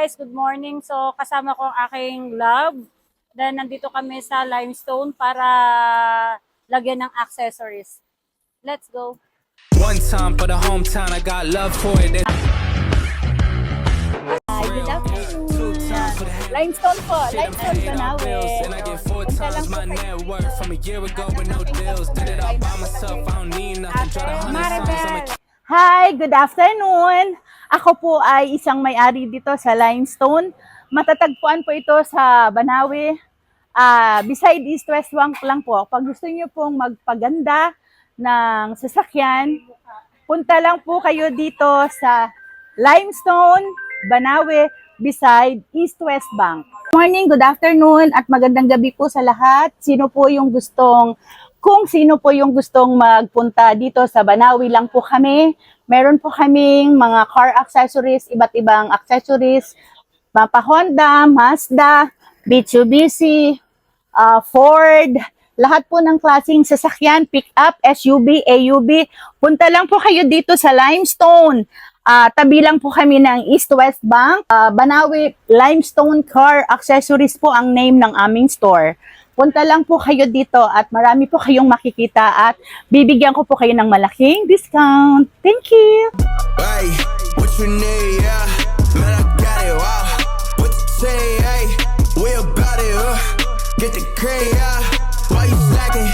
guys, good morning. So kasama ko ang aking love. Then nandito kami sa Limestone para lagyan ng accessories. Let's go. One time for the hometown, I got love for it. Good afternoon. Limestone po, Limestone Banawe. Punta lang po kayo. Hi, good afternoon. Ako po ay isang may-ari dito sa Limestone. Matatagpuan po ito sa Banawe. Beside East West Bank lang po. Pag gusto niyo pong magpaganda ng sasakyan, punta lang po kayo dito sa Limestone, Banawe, beside East West Bank. Good morning, good afternoon, at magandang gabi po sa lahat. Kung sino po yung gustong magpunta dito sa Banawe lang po kami. Meron po kaming mga car accessories, iba't ibang accessories, Mapa Honda, Mazda, Mitsubishi, Ford, lahat po ng klaseng sasakyan, pick-up, SUV, AUV. Punta lang po kayo dito sa Limestone. Tabi lang po kami ng East West Bank. Banawe Limestone Car Accessories po ang name ng aming store. Punta lang po kayo dito at marami po kayong makikita at bibigyan ko po kayo ng malaking discount. Thank you! Hey, what you need, yeah? Man, I got it, wow. What you say, hey? We about it, get the cray, yeah. Why you slacking?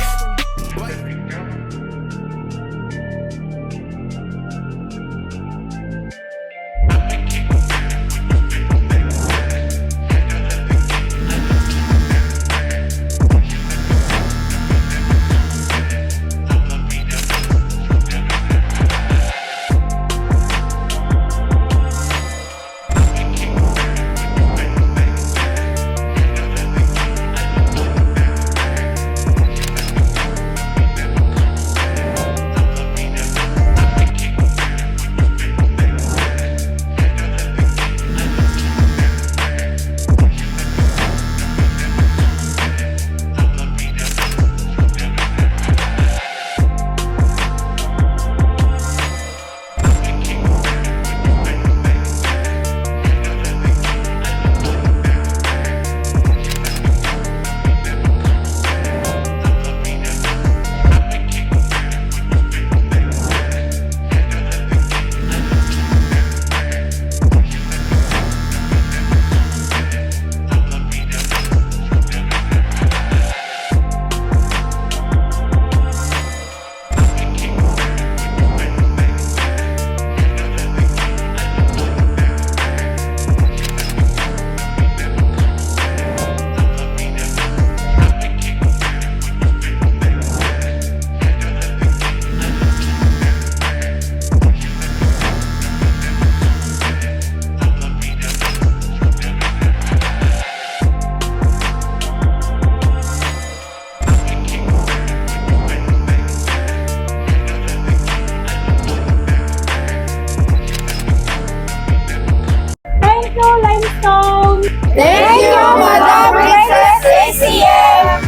Thank you, Limestone! Thank you, Madam Princess ACM!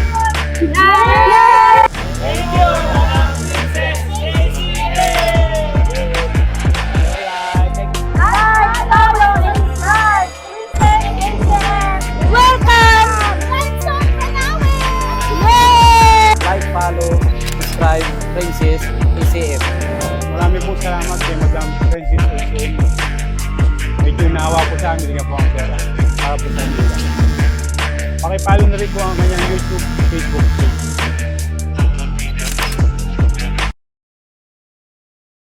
Like, follow, subscribe, Princess ACM. Marami pong salamat kay Madam Princess ACM. Medyo naawa po sa amin, po ang pera para po sa amin. Pakipalo na rin po ang kanyang YouTube, Facebook page.